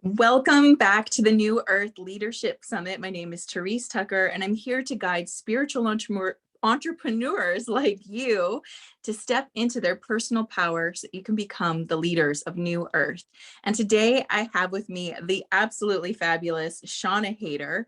Welcome back to the New Earth Leadership Summit. My name is Therese Tucker, and I'm here to guide spiritual entrepreneurs like you to step into their personal power so you can become the leaders of New Earth. And today I have with me the absolutely fabulous Shauna Haider.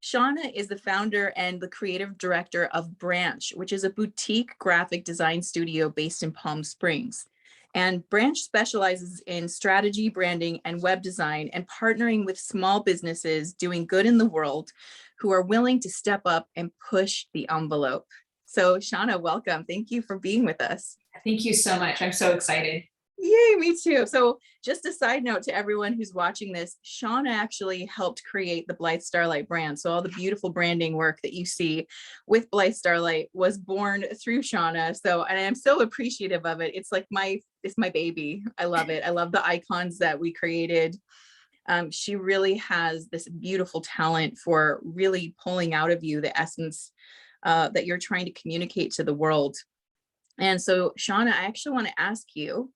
Shauna is the founder and the creative director of Branch, which is a boutique graphic design studio based in Palm Springs. And Branch specializes in strategy, branding, and web design, and partnering with small businesses doing good in the world who are willing to step up and push the envelope. So Shauna, welcome. Thank you for being with us. Thank you so much. I'm so excited. Yay, me too. So just a side note to everyone who's watching this, Shauna actually helped create the Blythe Starlight brand. So all the beautiful branding work that you see with Blythe Starlight was born through Shauna. So, and I'm so appreciative of it. It's like it's my baby. I love it. I love the icons that we created. She really has this beautiful talent for really pulling out of you the essence that you're trying to communicate to the world. And so, Shauna, I actually want to ask you,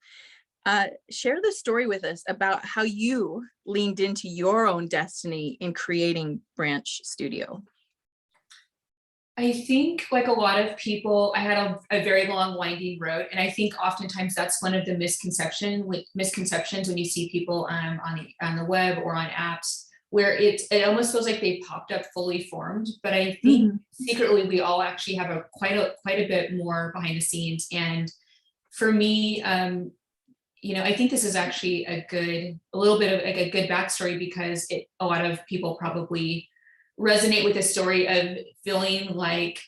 share the story with us about how you leaned into your own destiny in creating Branch Studio. I think, like a lot of people, I had a very long winding road, and I think oftentimes that's one of the misconceptions when you see people on the web or on apps, where it almost feels like they popped up fully formed. But I think secretly we all actually have quite a bit more behind the scenes. And for me, I think this is actually a little bit of like a good backstory, because a lot of people probably resonate with the story of feeling like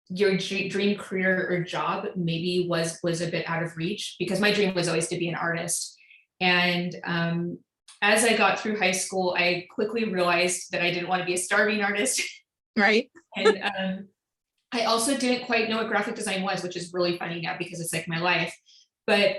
your dream career or job maybe was a bit out of reach, because my dream was always to be an artist. And as I got through high school, I quickly realized that I didn't want to be a starving artist. Right. And I also didn't quite know what graphic design was, which is really funny now because it's like my life. But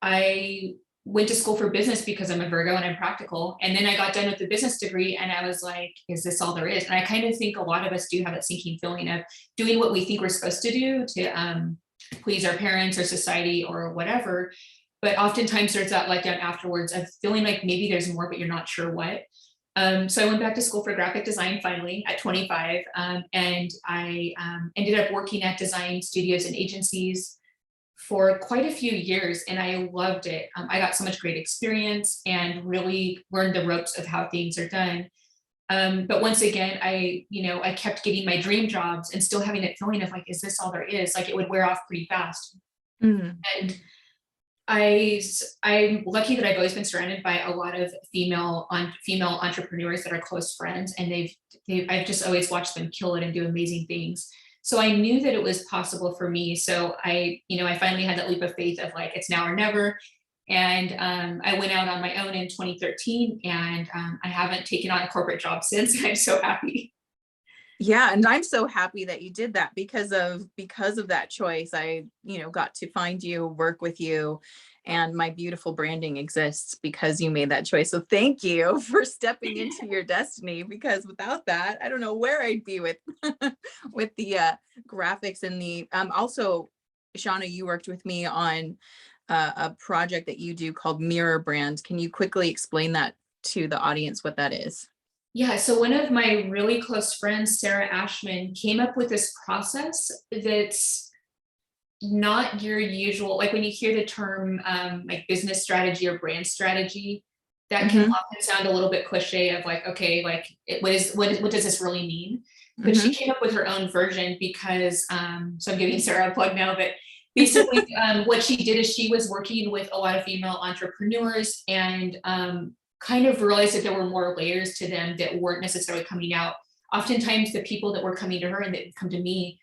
I went to school for business because I'm a Virgo and I'm practical. And then I got done with the business degree and I was like, is this all there is? And I kind of think a lot of us do have that sinking feeling of doing what we think we're supposed to do to please our parents or society or whatever. But oftentimes there's that letdown afterwards of feeling like maybe there's more, but you're not sure what. So I went back to school for graphic design finally at 25. And I ended up working at design studios and agencies for quite a few years, and I loved it. I got so much great experience and really learned the ropes of how things are done. But once again, I kept getting my dream jobs and still having that feeling of like, is this all there is? Like it would wear off pretty fast. And I'm lucky that I've always been surrounded by a lot of female entrepreneurs that are close friends, and I've just always watched them kill it and do amazing things. So I knew that it was possible for me. So I finally had that leap of faith of like, it's now or never. And I went out on my own in 2013, and I haven't taken on a corporate job since. I'm so happy. Yeah, and I'm so happy that you did that because of that choice. I, got to find you, work with you, and my beautiful branding exists because you made that choice. So thank you for stepping into your destiny, because without that, I don't know where I'd be with with the graphics and the also, Shauna, you worked with me on a project that you do called Mirror Brand. Can you quickly explain that to the audience, what that is? Yeah, so one of my really close friends, Sarah Ashman, came up with this process that's not your usual, like when you hear the term like business strategy or brand strategy, that can often sound a little bit cliche of like, okay, like what does this really mean? But she came up with her own version because, so I'm giving Sarah a plug now, but basically what she did is she was working with a lot of female entrepreneurs and kind of realized that there were more layers to them that weren't necessarily coming out. Oftentimes the people that were coming to her and that come to me,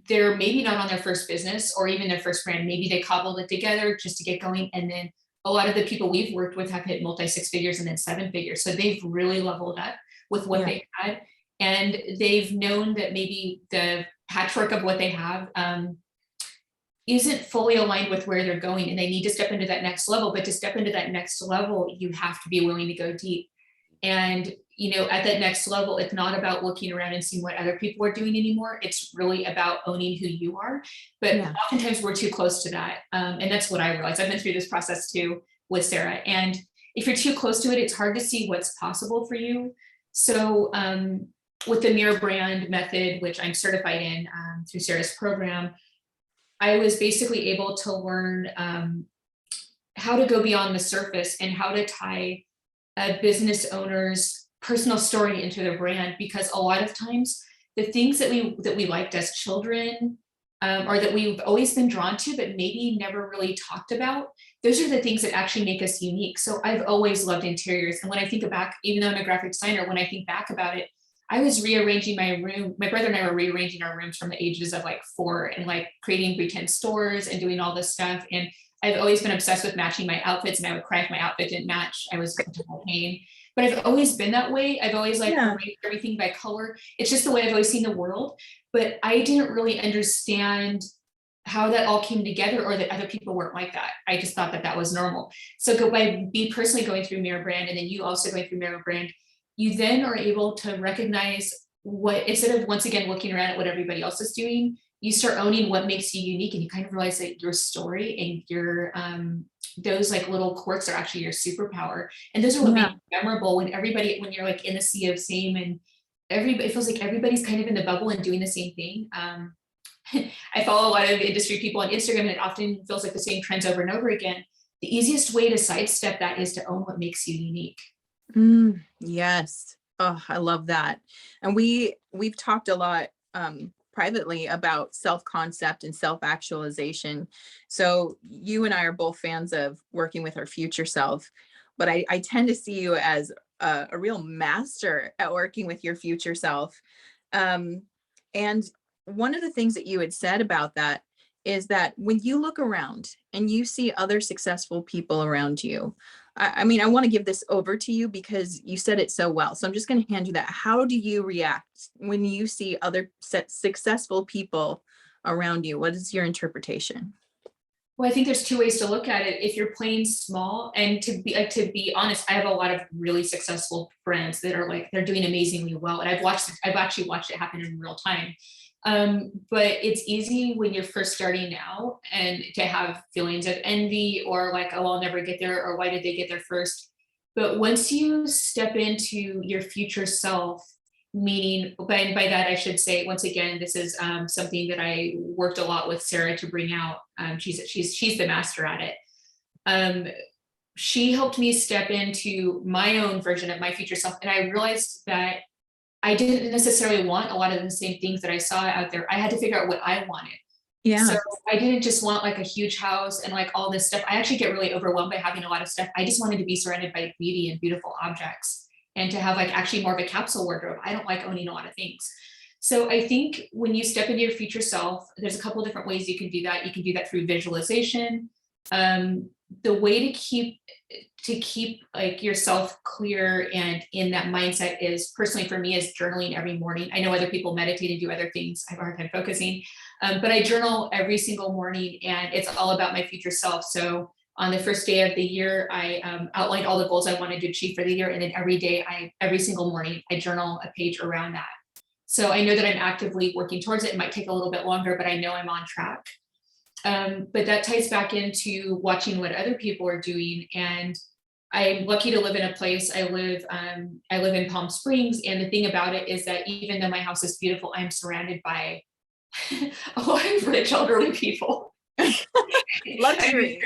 they're maybe not on their first business or even their first brand. Maybe they cobbled it together just to get going. And then a lot of the people we've worked with have hit multi 6 figures and then 7 figures. So they've really leveled up with what they had. And they've known that maybe the patchwork of what they have isn't fully aligned with where they're going, and they need to step into that next level. But to step into that next level, you have to be willing to go deep. And, at that next level, it's not about looking around and seeing what other people are doing anymore. It's really about owning who you are. But oftentimes we're too close to that. And that's what I realized. I've been through this process too with Sarah. And if you're too close to it, it's hard to see what's possible for you. So with the mirror brand method, which I'm certified in through Sarah's program, I was basically able to learn how to go beyond the surface and how to tie a business owner's personal story into their brand, because a lot of times the things that we liked as children, or that we've always been drawn to but maybe never really talked about, those are the things that actually make us unique. So I've always loved interiors, and when I think back, even though I'm a graphic designer, when I think back about it, I was rearranging my room. My brother and I were rearranging our rooms from the ages of like 4, and like creating pretend stores and doing all this stuff. And I've always been obsessed with matching my outfits, and I would cry if my outfit didn't match. I was in total pain. But I've always been that way. I've always like arranged everything by color. It's just the way I've always seen the world. But I didn't really understand how that all came together, or that other people weren't like that. I just thought that that was normal. So by me personally going through Mirror Brand, and then you also going through Mirror Brand, you then are able to recognize what, instead of once again looking around at what everybody else is doing, you start owning what makes you unique, and you kind of realize that your story and your those like little quirks are actually your superpower. And those are what make you memorable when you're like in the sea of same, and everybody, it feels like everybody's kind of in the bubble and doing the same thing. I follow a lot of industry people on Instagram, and it often feels like the same trends over and over again. The easiest way to sidestep that is to own what makes you unique. Yes. Oh, I love that. And we've talked a lot privately about self-concept and self-actualization. So you and I are both fans of working with our future self, but I tend to see you as a real master at working with your future self. And one of the things that you had said about that is that when you look around and you see other successful people around you, I mean, I want to give this over to you because you said it so well. So I'm just going to hand you that. How do you react when you see other successful people around you? What is your interpretation? Well, I think there's 2 ways to look at it. If you're playing small, and to be honest, I have a lot of really successful friends that are like, they're doing amazingly well. And I've actually watched it happen in real time. But it's easy when you're first starting out and to have feelings of envy, or like, oh, I'll never get there, or why did they get there first? But once you step into your future self, meaning by that I should say, once again, this is something that I worked a lot with Sarah to bring out. She's the master at it. She helped me step into my own version of my future self, and I realized that I didn't necessarily want a lot of the same things that I saw out there. I had to figure out what I wanted. Yeah. So I didn't just want like a huge house and like all this stuff. I actually get really overwhelmed by having a lot of stuff. I just wanted to be surrounded by beauty and beautiful objects, and to have like actually more of a capsule wardrobe. I don't like owning a lot of things. So I think when you step into your future self, there's a couple of different ways you can do that. You can do that through visualization. The way to keep like yourself clear and in that mindset is, personally for me, is journaling every morning. I know other people meditate and do other things. I have a hard time focusing, but I journal every single morning, and it's all about my future self. So on the first day of the year, I outlined all the goals I wanted to achieve for the year, and then every single morning, I journal a page around that. So I know that I'm actively working towards it. It might take a little bit longer, but I know I'm on track. But that ties back into watching what other people are doing. And I'm lucky to live in a place. I live in Palm Springs. And the thing about it is that even though my house is beautiful, I'm surrounded by a lot of rich elderly people. Luxury.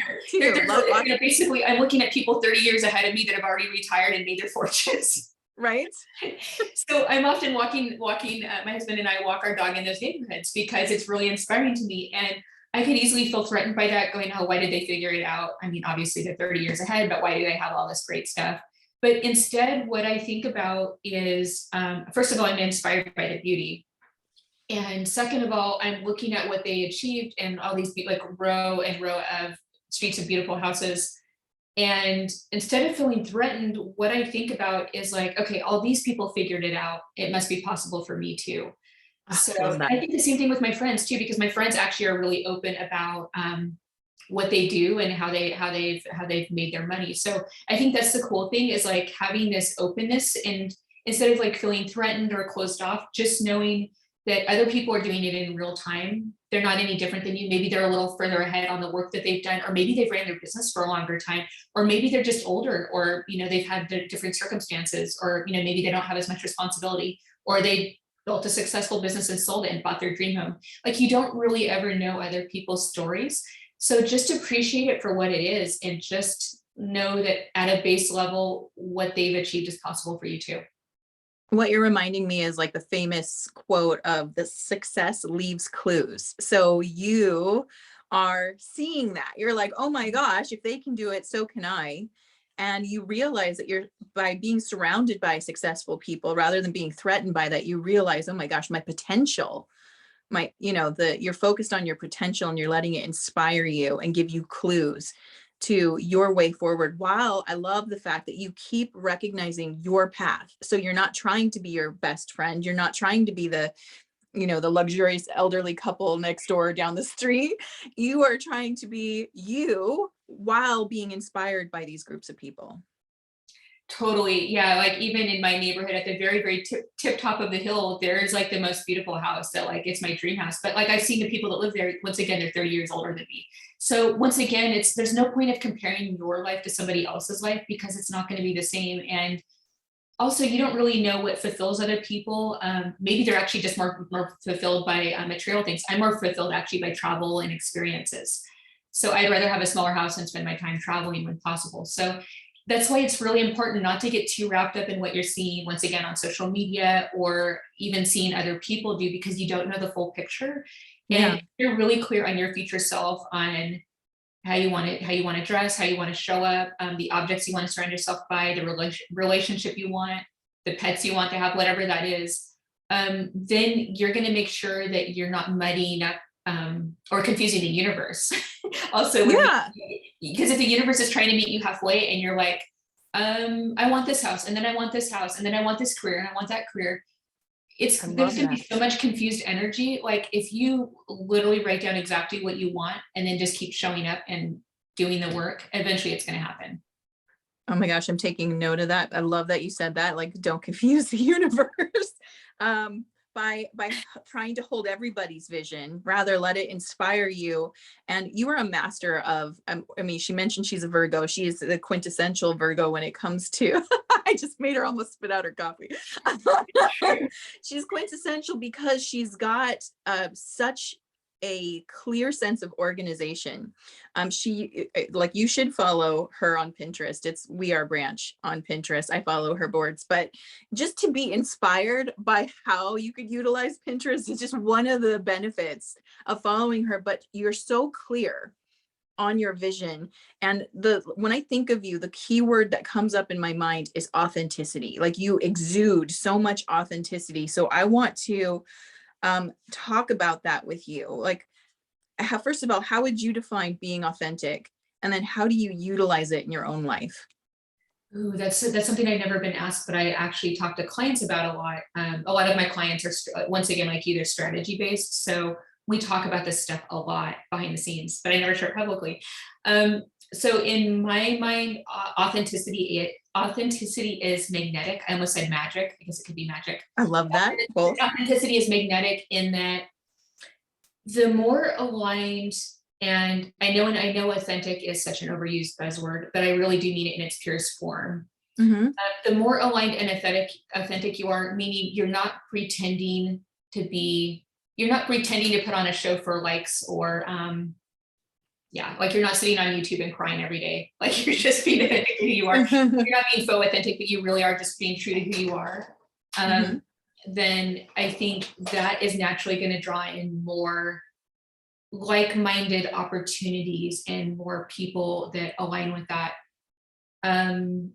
Basically, I'm looking at people 30 years ahead of me that have already retired and made their fortunes. Right. So I'm often walking, my husband and I walk our dog in those neighborhoods because it's really inspiring to me. And I could easily feel threatened by that, going, oh, why did they figure it out? I mean, obviously they're 30 years ahead, but why do they have all this great stuff? But instead, what I think about is, first of all, I'm inspired by the beauty. And second of all, I'm looking at what they achieved and all these like row and row of streets of beautiful houses. And instead of feeling threatened, what I think about is like, okay, all these people figured it out. It must be possible for me too. So I think the same thing with my friends too, because my friends actually are really open about what they do and how they've made their money. So I think that's the cool thing, is like having this openness, and instead of like feeling threatened or closed off, just knowing that other people are doing it in real time. They're not any different than you. Maybe they're a little further ahead on the work that they've done, or maybe they've ran their business for a longer time, or maybe they're just older, or, you know, they've had different circumstances, or, you know, maybe they don't have as much responsibility, or they built a successful business and sold it and bought their dream home. Like, you don't really ever know other people's stories. So just appreciate it for what it is, and just know that at a base level, what they've achieved is possible for you too. What you're reminding me is like the famous quote of the success leaves clues. So you are seeing that. You're like, oh my gosh, if they can do it, so can I. And you realize that you're, by being surrounded by successful people rather than being threatened by that, you realize, oh my gosh, my potential, my, you know, you're focused on your potential, and you're letting it inspire you and give you clues to your way forward. While I love the fact that you keep recognizing your path. So you're not trying to be your best friend. You're not trying to be the, you know, the luxurious elderly couple next door down the street. You are trying to be you while being inspired by these groups of people. Totally. Yeah. Like, even in my neighborhood at the very, very tip top of the hill, there is like the most beautiful house that, like, it's my dream house. But like, I've seen the people that live there, once again, they're 30 years older than me. So once again, there's no point of comparing your life to somebody else's life, because it's not going to be the same. And also, you don't really know what fulfills other people. Maybe they're actually just more fulfilled by material things. I'm more fulfilled actually by travel and experiences. So I'd rather have a smaller house and spend my time traveling when possible. So that's why it's really important not to get too wrapped up in what you're seeing, once again, on social media, or even seeing other people do, because you don't know the full picture. Yeah. And you're really clear on your future self, on how you want to dress, how you want to show up, the objects you want to surround yourself by, the relationship you want, the pets you want to have, whatever that is, then you're going to make sure that you're not muddying up or confusing the universe. Also, Yeah. because if the universe is trying to meet you halfway, and you're like, I want this house, and then I want this house, and then I want this career, and I want that career, there's going to be so much confused energy. Like, if you literally write down exactly what you want, and then just keep showing up and doing the work, eventually it's going to happen. Oh my gosh, I'm taking note of that. I love that you said that. Like, don't confuse the universe. By trying to hold everybody's vision, rather let it inspire you. And you are a master of, I mean, she mentioned she's a Virgo. She is the quintessential Virgo when it comes to, I just made her almost spit out her coffee. She's quintessential because she's got such a clear sense of organization. She, like, you should follow her on Pinterest. It's We Are Branch on Pinterest. I follow her boards, but just to be inspired by how you could utilize Pinterest is just one of the benefits of following her. But you're so clear on your vision. And when I think of you, the key word that comes up in my mind is authenticity. Like, you exude so much authenticity. So I want to talk about that with you. Like, first of all, how would you define being authentic? And then how do you utilize it in your own life? Ooh, that's something I've never been asked, but I actually talk to clients about a lot. A lot of my clients are, once again, like you, they're strategy based. So we talk about this stuff a lot behind the scenes, but I never share it publicly. So in my mind, authenticity is magnetic. I almost said magic, because it could be magic. I love that. Both. Authenticity is magnetic in that the more aligned, and I know authentic is such an overused buzzword, but I really do mean it in its purest form. Mm-hmm. The more aligned and authentic you are, meaning you're not pretending to put on a show for likes, or like, you're not sitting on YouTube and crying every day. Like, you're just being authentic to who you are. You're not being faux authentic, but you really are just being true to who you are. Then I think that is naturally going to draw in more like-minded opportunities and more people that align with that.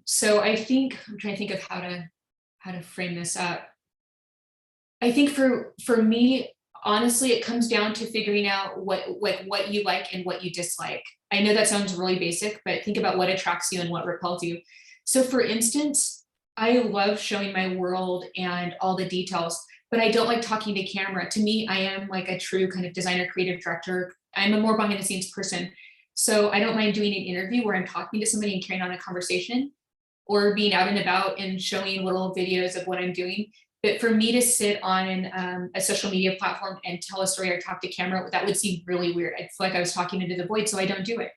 So I think I'm trying to think of how to frame this up. I think for me, honestly, it comes down to figuring out what you like and what you dislike. I know that sounds really basic, but think about what attracts you and what repels you. So for instance, I love showing my world and all the details, but I don't like talking to camera. To me, I am like a true kind of designer, creative director. I'm a more behind the scenes person. So I don't mind doing an interview where I'm talking to somebody and carrying on a conversation, or being out and about and showing little videos of what I'm doing. But for me to sit on a social media platform and tell a story or talk to camera, that would seem really weird. I feel like I was talking into the void, so I don't do it.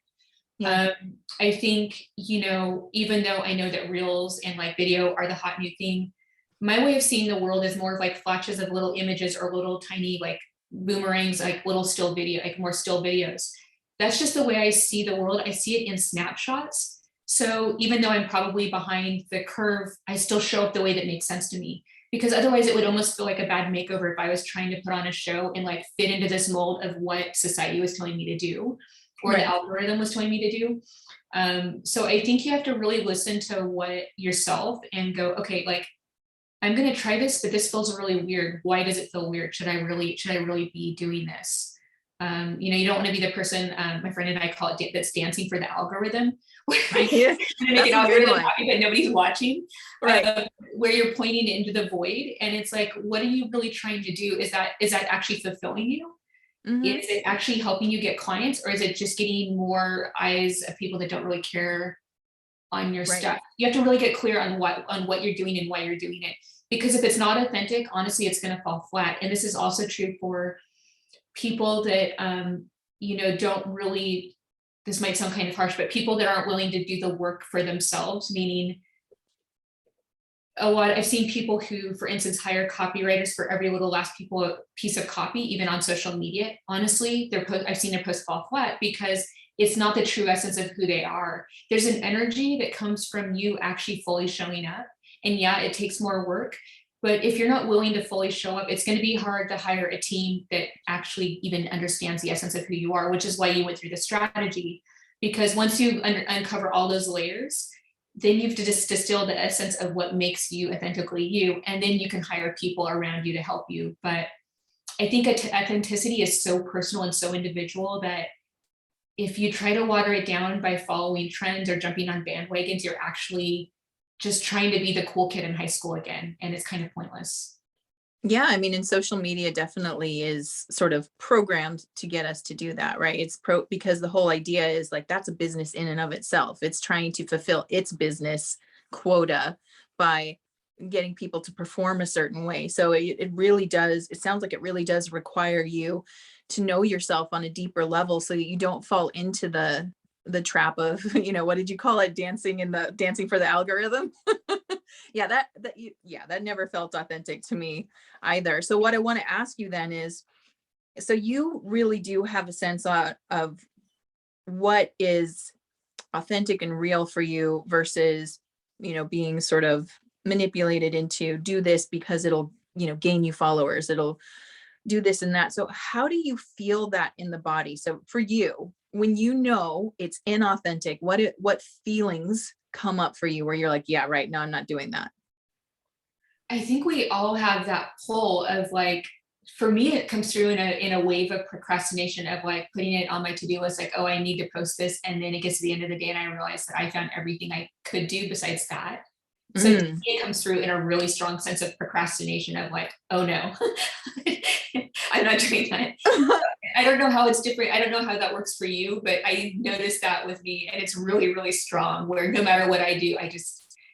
Yeah. I think, even though I know that reels and like video are the hot new thing, my way of seeing the world is more of like flashes of little images or little tiny like boomerangs, like little still video, like more still videos. That's just the way I see the world. I see it in snapshots. So even though I'm probably behind the curve, I still show up the way that makes sense to me. Because otherwise it would almost feel like a bad makeover if I was trying to put on a show and like fit into this mold of what society was telling me to do, or the algorithm was telling me to do. So I think you have to really listen to what yourself and go, okay, like I'm going to try this, but this feels really weird. Why does it feel weird? Should I really be doing this? You don't want to be the person, my friend and I call it that's dancing for the algorithm. Yeah, Make that's an a good algorithm one. happy, but nobody's watching. Right. Where you're pointing into the void, and it's like, what are you really trying to do? Is that actually fulfilling you? Mm-hmm. Is it actually helping you get clients, or is it just getting more eyes of people that don't really care on your stuff? You have to really get clear on what you're doing and why you're doing it. Because if it's not authentic, honestly, it's going to fall flat. And this is also true for people that don't really, this might sound kind of harsh, but people that aren't willing to do the work for themselves, meaning I've seen people who, for instance, hire copywriters for every little last piece of copy, even on social media. Honestly, I've seen their posts fall flat because it's not the true essence of who they are. There's an energy that comes from you actually fully showing up. And yeah, it takes more work, but if you're not willing to fully show up, it's going to be hard to hire a team that actually even understands the essence of who you are, which is why you went through the strategy. Because once you uncover all those layers, then you have to just distill the essence of what makes you authentically you, and then you can hire people around you to help you. But I think authenticity is so personal and so individual that if you try to water it down by following trends or jumping on bandwagons, you're actually just trying to be the cool kid in high school again, and it's kind of pointless. Yeah, I mean, and social media definitely is sort of programmed to get us to do that, right? Because the whole idea is like that's a business in and of itself. It's trying to fulfill its business quota by getting people to perform a certain way. So it really does, it sounds like it really does require you to know yourself on a deeper level so that you don't fall into the trap of, what did you call it? Dancing for the algorithm. Yeah, that never felt authentic to me either. So what I want to ask you then is, so you really do have a sense of what is authentic and real for you versus, being sort of manipulated into do this because it'll, gain you followers. It'll do this and that. So how do you feel that in the body? So for you, when it's inauthentic, what feelings come up for you where you're like, yeah, right, no, I'm not doing that? I think we all have that pull of like, for me, it comes through in a wave of procrastination of like putting it on my to-do list, like, oh, I need to post this. And then it gets to the end of the day and I realize that I found everything I could do besides that. So it comes through in a really strong sense of procrastination of like, oh no, I'm not doing that. I don't know how it's different. I don't know how that works for you, but I noticed that with me, and it's really, really strong where no matter what I do,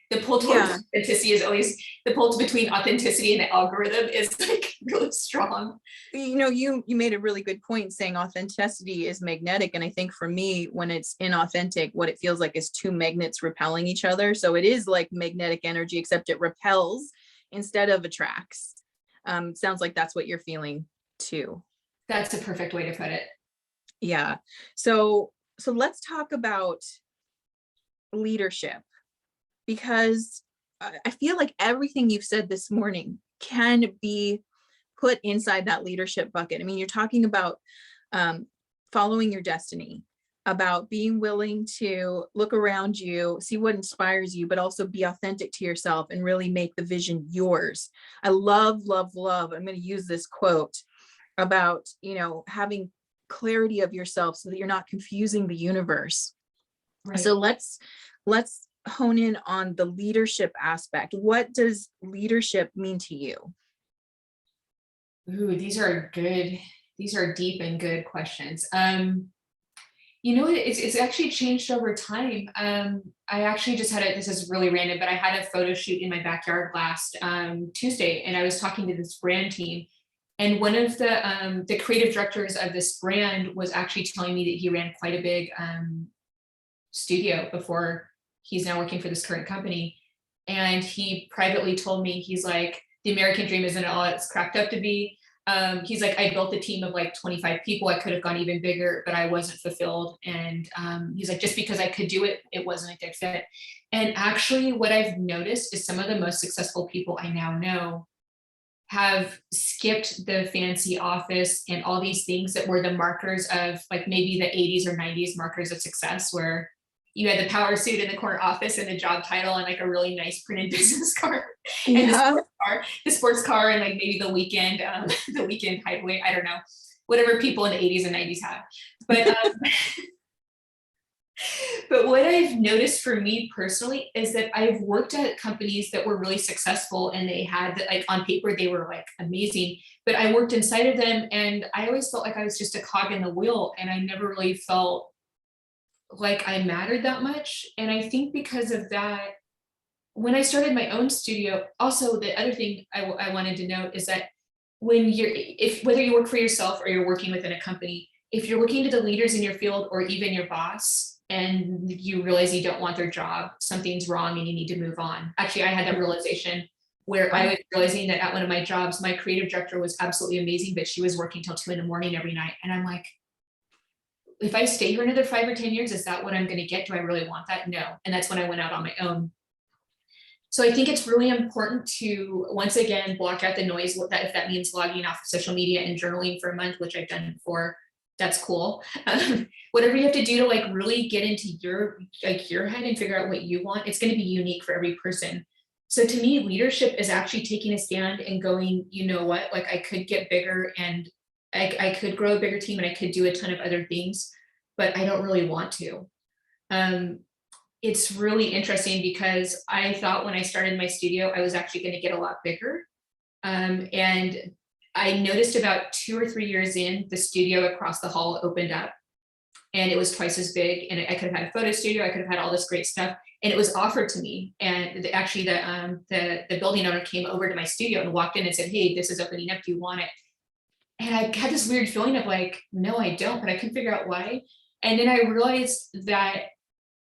the pull towards authenticity is always, the pull between authenticity and the algorithm is like really strong. You made a really good point saying authenticity is magnetic. And I think for me, when it's inauthentic, what it feels like is two magnets repelling each other. So it is like magnetic energy, except it repels instead of attracts. Sounds like that's what you're feeling too. That's a perfect way to put it. Yeah. So let's talk about leadership, because I feel like everything you've said this morning can be put inside that leadership bucket. I mean, you're talking about following your destiny, about being willing to look around you, see what inspires you, but also be authentic to yourself and really make the vision yours. I love, love, love. I'm going to use this quote about, having clarity of yourself so that you're not confusing the universe. Right. So let's hone in on the leadership aspect. What does leadership mean to you? Ooh, these are deep and good questions. You know, it's actually changed over time. I actually just had this is really random, but I had a photo shoot in my backyard last Tuesday, and I was talking to this brand team. And one of the creative directors of this brand was actually telling me that he ran quite a big studio before he's now working for this current company. And he privately told me, he's like, the American dream isn't all it's cracked up to be. He's like, I built a team of like 25 people. I could have gone even bigger, but I wasn't fulfilled. And he's like, just because I could do it, it wasn't a good fit. And actually, what I've noticed is some of the most successful people I now know have skipped the fancy office and all these things that were the markers of like maybe the 80s or 90s markers of success, where you had the power suit in the corner office and a job title and like a really nice printed business card and Yeah. the sports car and like maybe the weekend hideaway. I don't know, whatever people in the 80s and 90s had. But what I've noticed for me personally is that I've worked at companies that were really successful and they had that, like on paper, they were like amazing, but I worked inside of them and I always felt like I was just a cog in the wheel and I never really felt like I mattered that much. And I think because of that, when I started my own studio, also the other thing I wanted to note is that whether you work for yourself or you're working within a company, if you're looking to the leaders in your field or even your boss and you realize you don't want their job, something's wrong and you need to move on. Actually, I had that realization where I was realizing that at one of my jobs, my creative director was absolutely amazing, but she was working till 2 a.m. every night. And I'm like, if I stay here another 5 or 10 years, is that what I'm going to get? Do I really want that? No. And that's when I went out on my own. So I think it's really important to, once again, block out the noise. That if that means logging off of social media and journaling for a month, which I've done before, that's cool. Whatever you have to do to like really get into your head and figure out what you want, it's going to be unique for every person. So to me, leadership is actually taking a stand and going, you know what, like I could get bigger and I could grow a bigger team and I could do a ton of other things, but I don't really want to. It's really interesting because I thought when I started my studio, I was actually going to get a lot bigger. And I noticed about 2 or 3 years in, the studio across the hall opened up and it was twice as big. And I could have had a photo studio. I could have had all this great stuff. And it was offered to me. And actually the building owner came over to my studio and walked in and said, hey, this is opening up. Do you want it? And I had this weird feeling of like, no, I don't, but I couldn't figure out why. And then I realized that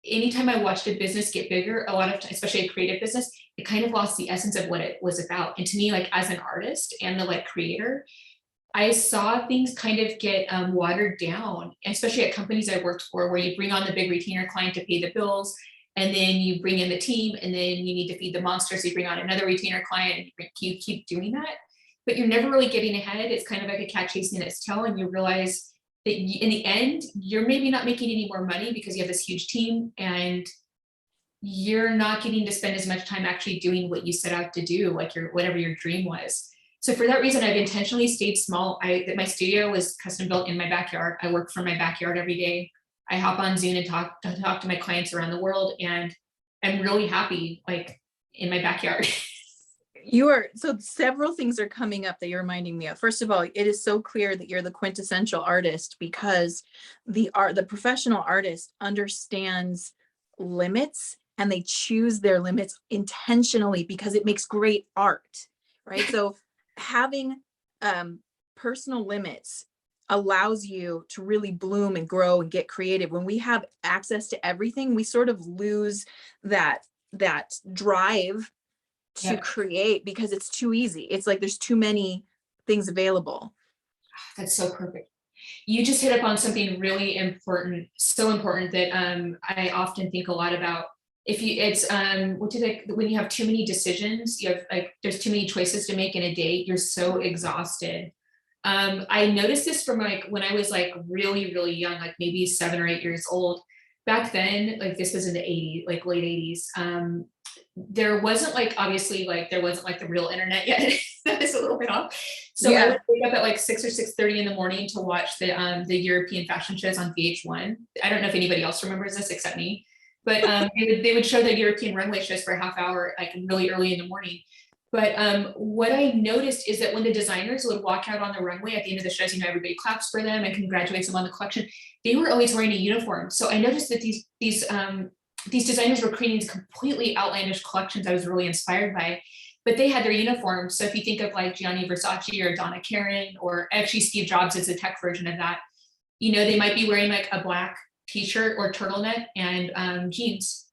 anytime I watched a business get bigger, a lot of times, especially a creative business, it kind of lost the essence of what it was about. And to me, like as an artist and the like creator, I saw things kind of get watered down, especially at companies I worked for, where you bring on the big retainer client to pay the bills, and then you bring in the team, and then you need to feed the monster, so you bring on another retainer client, and you keep doing that. But you're never really getting ahead. It's kind of like a cat chasing its tail, and you realize that in the end, you're maybe not making any more money because you have this huge team and you're not getting to spend as much time actually doing what you set out to do, like whatever your dream was. So for that reason, I've intentionally stayed small. My studio was custom built in my backyard. I work from my backyard every day. I hop on Zoom and talk to my clients around the world, and I'm really happy, like in my backyard. So several things are coming up that you're reminding me of. First of all, it is so clear that you're the quintessential artist because the professional artist understands limits and they choose their limits intentionally because it makes great art, right? So having personal limits allows you to really bloom and grow and get creative. When we have access to everything, we sort of lose that drive to create because it's too easy. It's like there's too many things available. That's so perfect. You just hit up on something really important, so important that I often think a lot about. When you have too many decisions, you have like there's too many choices to make in a day, you're so exhausted. I noticed this from like when I was like really, really young, like maybe 7 or 8 years old. Back then, like this was in the 80s, like late 80s. There wasn't like obviously like there wasn't like the real internet yet. That is a little bit off. So I would wake up at like 6 or 6:30 in the morning to watch the European fashion shows on VH1. I don't know if anybody else remembers this except me, but they would show the European runway shows for a half hour, like really early in the morning. But what I noticed is that when the designers would walk out on the runway at the end of the shows, everybody claps for them and congratulates them on the collection. They were always wearing a uniform. So I noticed that these designers were creating these completely outlandish collections I was really inspired by, but they had their uniforms. So if you think of like Gianni Versace or Donna Karan, or actually Steve Jobs is the tech version of that, they might be wearing like a black t-shirt or turtleneck and jeans,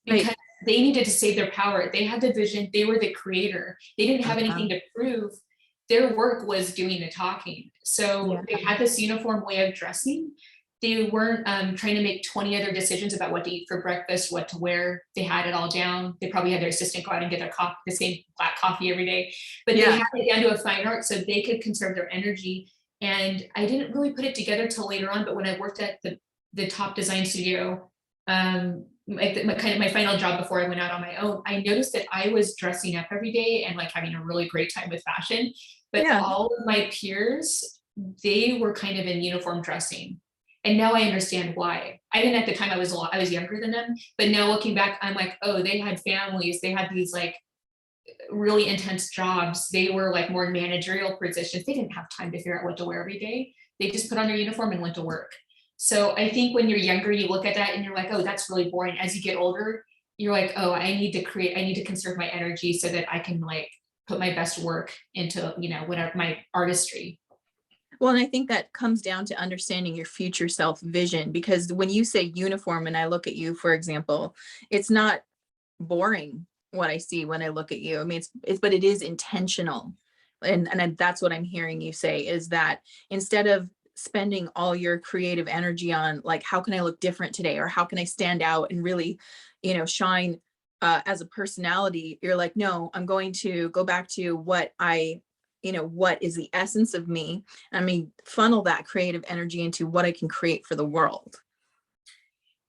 because Right. they needed to save their power. They had the vision. They were the creator. They didn't have anything to prove. Their work was doing the talking. So Yeah. they had this uniform way of dressing. They weren't trying to make 20 other decisions about what to eat for breakfast, what to wear. They had it all down. They probably had their assistant go out and get their coffee, the same black coffee every day, but they Yeah. had it down to a fine art so they could conserve their energy. And I didn't really put it together till later on, but when I worked at the top design studio, my final job before I went out on my own, I noticed that I was dressing up every day and like having a really great time with fashion, but Yeah. all of my peers, they were kind of in uniform dressing. And now I understand why. I didn't at the time. I was younger than them, but now looking back, I'm like, oh, they had families. They had these like really intense jobs. They were like more managerial positions. They didn't have time to figure out what to wear every day. They just put on their uniform and went to work. So I think when you're younger, you look at that and you're like, oh, that's really boring. As you get older, you're like, oh, I need to conserve my energy so that I can like put my best work into, whatever my artistry. Well, and I think that comes down to understanding your future self vision, because when you say uniform and I look at you, for example, it's not boring what I see when I look at you. I mean, but it is intentional. That's what I'm hearing you say, is that instead of spending all your creative energy on like, how can I look different today? Or how can I stand out and really, shine as a personality? You're like, no, I'm going to go back to what what is the essence of me. I mean, funnel that creative energy into what I can create for the world.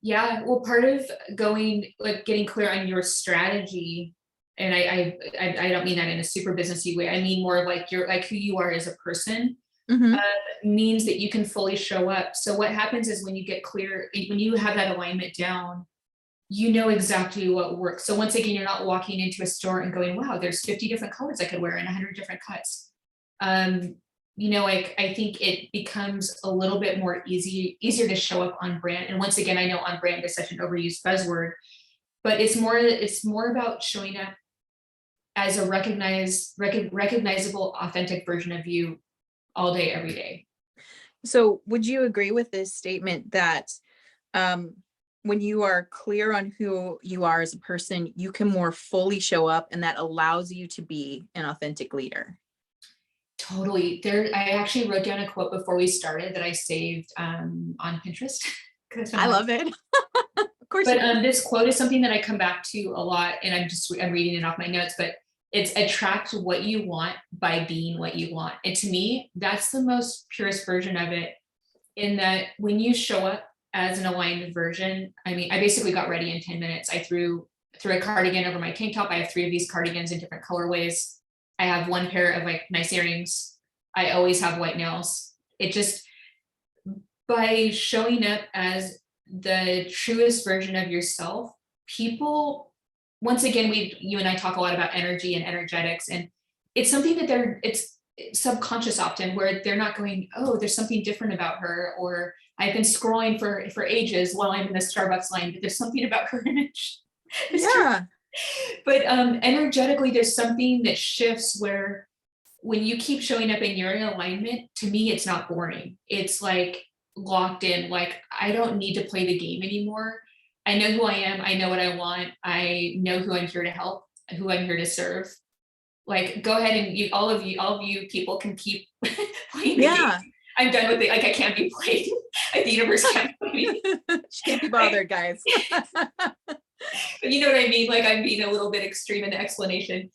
Yeah, well, part of getting clear on your strategy, and I don't mean that in a super businessy way. I mean more of like who you are as a person, Mm-hmm. means that you can fully show up. So what happens is when you get clear, when you have that alignment down, you know exactly what works. So once again, you're not walking into a store and going, wow, there's 50 different colors I could wear and 100 different cuts. I think it becomes a little bit more easier to show up on brand. And once again, I know on brand is such an overused buzzword, but it's more about showing up as a recognizable, authentic version of you all day, every day. So would you agree with this statement that um, when you are clear on who you are as a person, you can more fully show up, and that allows you to be an authentic leader? Totally. I actually wrote down a quote before we started that I saved on Pinterest. I love it. Of course. But this quote is something that I come back to a lot, and I'm reading it off my notes, but it's attract what you want by being what you want. And to me, that's the most purest version of it, in that when you show up as an aligned version, I mean, I basically got ready in 10 minutes. I threw a cardigan over my tank top. I have 3 of these cardigans in different colorways. I have 1 pair of like nice earrings. I always have white nails. It just, by showing up as the truest version of yourself, people, once again, you and I talk a lot about energy and energetics, and it's something that it's subconscious often, where they're not going, oh, there's something different about her, or I've been scrolling for ages while I'm in the Starbucks line, but there's something about her image. Yeah. But energetically, there's something that shifts, where when you keep showing up and you're in alignment, to me, it's not boring. It's like locked in. Like, I don't need to play the game anymore. I know who I am. I know what I want. I know who I'm here to help, who I'm here to serve. Like, go ahead and all of you people can keep playing the game. I'm done with it. Like, I can't be played. Like, the universe can't play me. She can't be bothered, guys. But you know what I mean? Like, I'm being a little bit extreme in the explanation.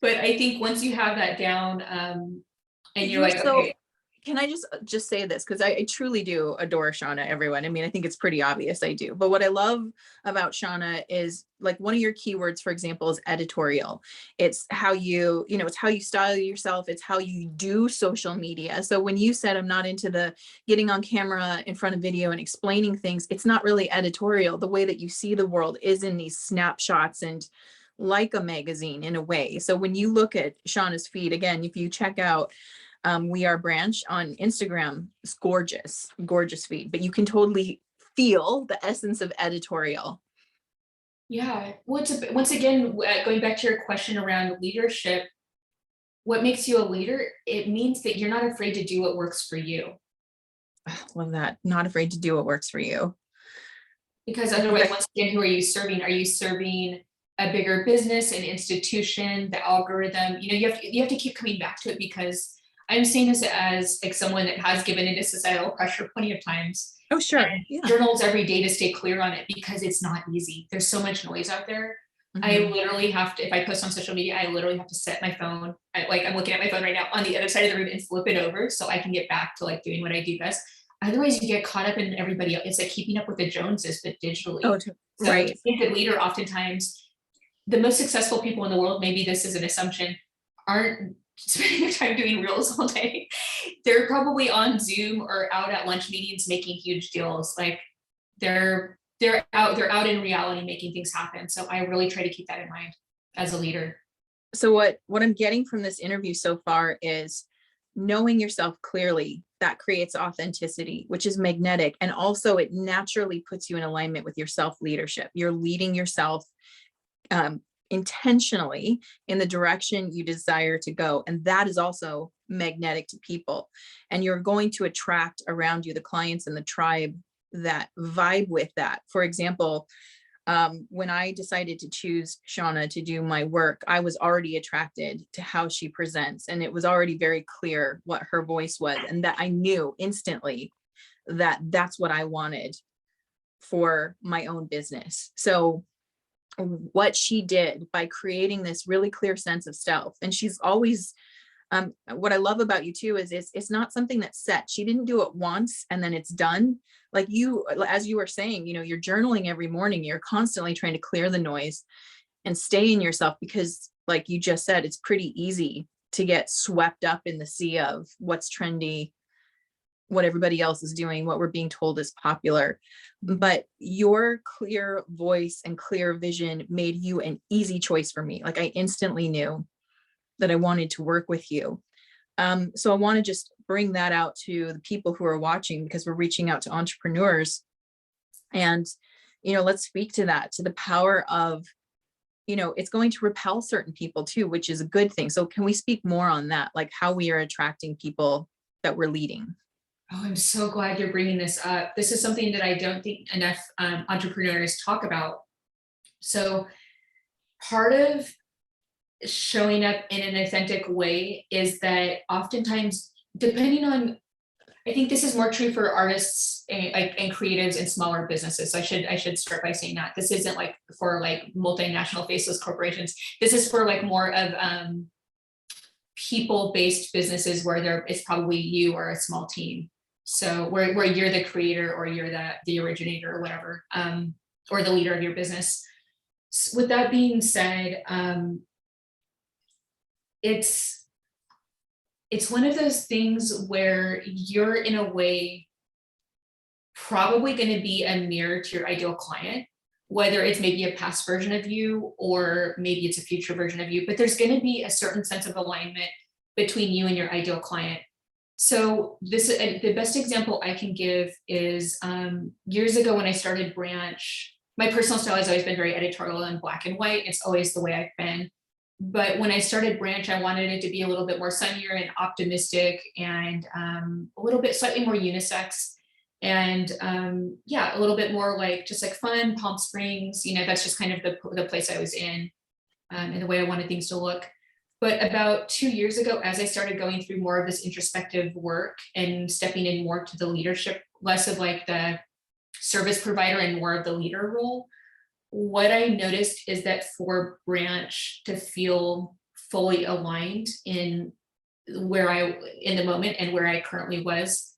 But I think once you have that down, and you're like, okay. Can I just say this? Because I truly do adore Shauna, everyone. I mean, I think it's pretty obvious I do. But what I love about Shauna is, like, one of your keywords, for example, is editorial. It's how it's how you style yourself. It's how you do social media. So when you said, I'm not into the getting on camera in front of video and explaining things, it's not really editorial. The way that you see the world is in these snapshots and like a magazine in a way. So when you look at Shauna's feed, again, if you check out We Are Branch on Instagram, it's gorgeous, gorgeous feed, but you can totally feel the essence of editorial. Yeah, once again, going back to your question around leadership, what makes you a leader? It means that you're not afraid to do what works for you. Love that. Not afraid to do what works for you. Because otherwise, once again, who are you serving? Are you serving a bigger business, an institution, the algorithm? You have to keep coming back to it, because I'm saying this as like someone that has given into societal pressure plenty of times. Oh, sure. And Yeah. journals every day to stay clear on it, because it's not easy. There's so much noise out there. I literally have to, if I post on social media, I literally have to set my phone. I'm looking at my phone right now on the other side of the room and flip it over so I can get back to like doing what I do best. Otherwise, you get caught up in everybody else. It's like keeping up with the Joneses, but digitally. Oh, So right. to be a good leader, oftentimes, the most successful people in the world, maybe this is an assumption, aren't spending their time doing reels all day. They're probably on Zoom or out at lunch meetings making huge deals. Like they're out in reality making things happen. So I really try to keep that in mind as a leader. So what I'm getting from this interview so far is knowing yourself clearly. That creates authenticity, which is magnetic. And also it naturally puts you in alignment with your self-leadership. You're leading yourself intentionally in the direction you desire to go. And that is also magnetic to people. And you're going to attract around you the clients and the tribe that vibe with that. For example, when I decided to choose Shauna to do my work, I was already attracted to how she presents, and it was already very clear what her voice was, and that I knew instantly that that's what I wanted for my own business. So what she did by creating this really clear sense of self, and she's always what I love about you too is it's not something that's set. She didn't do it once and then it's done. Like you, as you were saying, you're journaling every morning. You're constantly trying to clear the noise and stay in yourself, because like you just said, it's pretty easy to get swept up in the sea of what's trendy, what everybody else is doing, what we're being told is popular. But your clear voice and clear vision made you an easy choice for me. Like I instantly knew that I wanted to work with you. So I want to just bring that out to the people who are watching, because we're reaching out to entrepreneurs. And, let's speak to that, to the power of, it's going to repel certain people too, which is a good thing. So can we speak more on that? Like how we are attracting people that we're leading? Oh, I'm so glad you're bringing this up. This is something that I don't think enough entrepreneurs talk about. So part of showing up in an authentic way is that oftentimes, depending on, I think this is more true for artists and creatives and smaller businesses. So I should start by saying that this isn't like for like multinational faceless corporations. This is for like more of people-based businesses where it's probably you or a small team. So where you're the creator or you're the originator or whatever, or the leader of your business. With that being said, it's one of those things where you're in a way probably going to be a mirror to your ideal client, whether it's maybe a past version of you or maybe it's a future version of you, but there's going to be a certain sense of alignment between you and your ideal client. So the best example I can give is years ago when I started Branch, my personal style has always been very editorial and black and white. It's always the way I've been. But when I started Branch, I wanted it to be a little bit more sunnier and optimistic and a little bit slightly more unisex. And a little bit more like just like fun, Palm Springs, that's just kind of the place I was in and the way I wanted things to look. But about 2 years ago, as I started going through more of this introspective work and stepping in more to the leadership, less of like the service provider and more of the leader role, what I noticed is that for Branch to feel fully aligned in in the moment and where I currently was,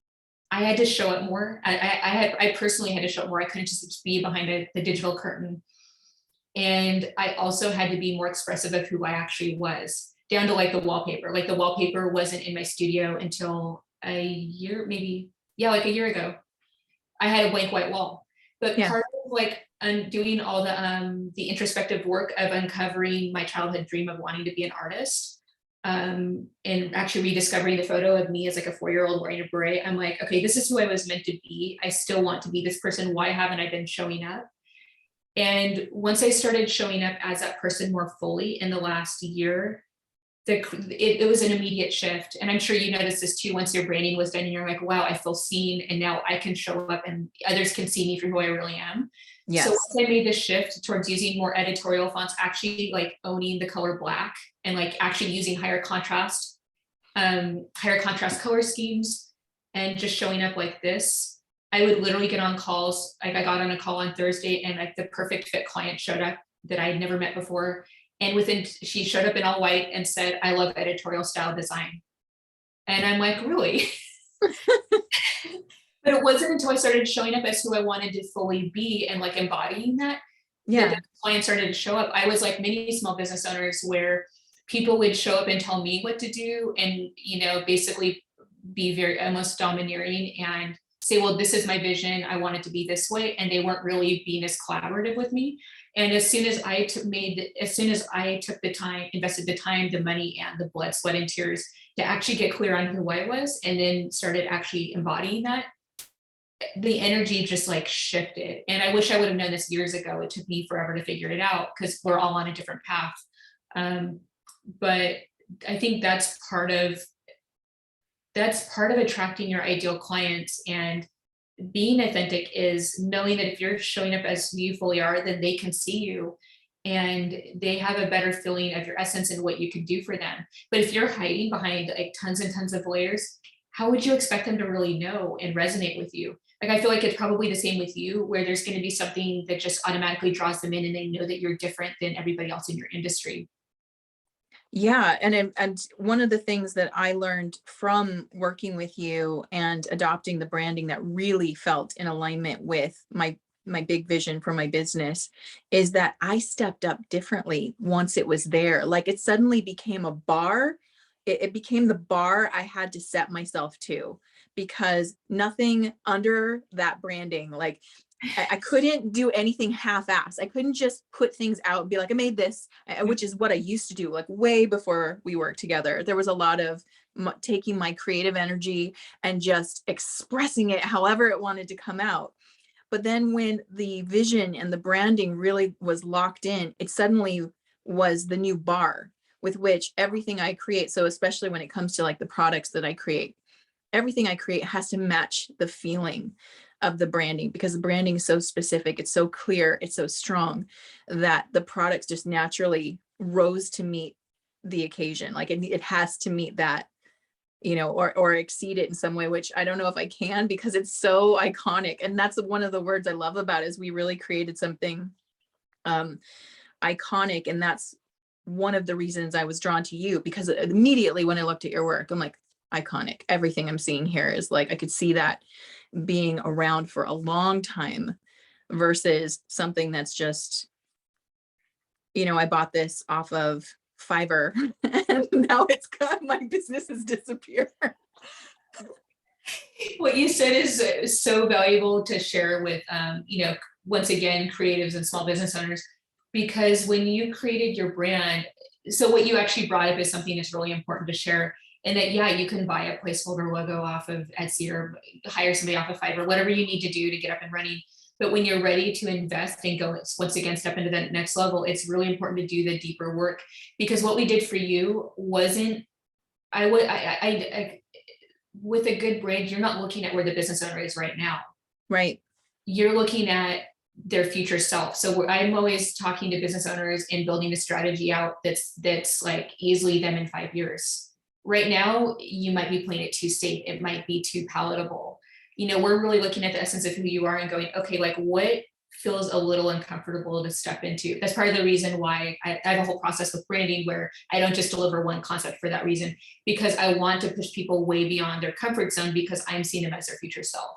I had to show up more. I personally had to show up more. I couldn't just be behind the digital curtain. And I also had to be more expressive of who I actually was, down to like the wallpaper. Like the wallpaper wasn't in my studio until a year, maybe, like a year ago. I had a blank white wall. But part of like doing all the introspective work of uncovering my childhood dream of wanting to be an artist, and actually rediscovering the photo of me as like a 4-year-old wearing a beret, I'm like, okay, this is who I was meant to be. I still want to be this person. Why haven't I been showing up? And once I started showing up as that person more fully in the last year, it was an immediate shift. And I'm sure you noticed this too, once your branding was done and you're like, wow, I feel seen, and now I can show up and others can see me for who I really am. So Yes. once I made this shift towards using more editorial fonts, actually like owning the color black and like actually using higher contrast color schemes, and just showing up like this, I would literally get on calls. Like I got on a call on Thursday and like the perfect fit client showed up that I had never met before. And she showed up in all white and said, I love editorial style design. And I'm like, really? But it wasn't until I started showing up as who I wanted to fully be and like embodying that, that the clients started to show up. I was like many small business owners where people would show up and tell me what to do, and, you know, basically be very almost domineering and say, well, this is my vision, I want it to be this way. And they weren't really being as collaborative with me. And as soon as I took the time, invested the time, the money, and the blood, sweat, and tears to actually get clear on who I was, and then started actually embodying that, the energy just like shifted. And I wish I would have known this years ago. It took me forever to figure it out because we're all on a different path. But I think that's part of attracting your ideal clients, and being authentic is knowing that if you're showing up as who you fully are, then they can see you and they have a better feeling of your essence and what you can do for them. But if you're hiding behind like tons and tons of layers, how would you expect them to really know and resonate with you? Like, I feel like it's probably the same with you, where there's going to be something that just automatically draws them in and they know that you're different than everybody else in your industry. Yeah. And one of the things that I learned from working with you and adopting the branding that really felt in alignment with my big vision for my business is that I stepped up differently once it was there. Like it suddenly became a bar. It became the bar I had to set myself to, because nothing under that branding, like I couldn't do anything half-ass. I couldn't just put things out and be like, I made this, which is what I used to do, like way before we worked together. There was a lot of taking my creative energy and just expressing it however it wanted to come out. But then when the vision and the branding really was locked in, it suddenly was the new bar with which everything I create. So especially when it comes to like the products that I create, everything I create has to match the feeling of the branding, because the branding is so specific, it's so clear, it's so strong that the products just naturally rose to meet the occasion. Like it has to meet that, you know, or exceed it in some way, which I don't know if I can, because it's so iconic. And that's one of the words I love about it, is we really created something iconic. And that's one of the reasons I was drawn to you, because immediately when I looked at your work, I'm like, iconic. Everything I'm seeing here is like, I could see that being around for a long time versus something that's just, you know, I bought this off of Fiverr and now it's got, my business has disappeared. What you said is so valuable to share with, you know, once again, creatives and small business owners, because when you created your brand, so what you actually brought up is something that's really important to share. And that, yeah, you can buy a placeholder logo off of Etsy or hire somebody off of Fiverr, whatever you need to do to get up and running. But when you're ready to invest and go, once again, step into that next level, it's really important to do the deeper work, because what we did for you wasn't, with a good brand, you're not looking at where the business owner is right now. Right. You're looking at their future self. So I'm always talking to business owners and building a strategy out that's like easily them in 5 years. Right now, you might be playing it too safe. It might be too palatable. You know, we're really looking at the essence of who you are and going, okay, like what feels a little uncomfortable to step into? That's part of the reason why I have a whole process with branding where I don't just deliver one concept for that reason, because I want to push people way beyond their comfort zone, because I'm seeing them as their future self.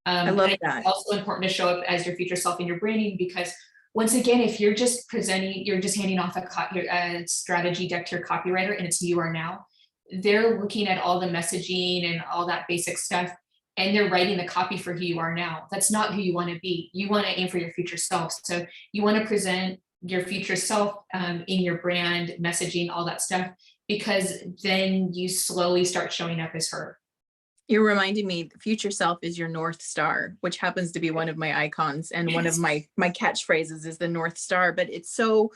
I love that. It's also important to show up as your future self in your branding, because once again, if you're just presenting, you're just handing off a strategy deck to your copywriter and it's who you are now, they're looking at all the messaging and all that basic stuff. and they're writing the copy for who you are now. That's not who you want to be. You want to aim for your future self. So you want to present your future self in your brand, messaging, all that stuff, because then you slowly start showing up as her. You're reminding me, the future self is your North Star, which happens to be one of my icons. And one of my catchphrases is the North Star. But it's so,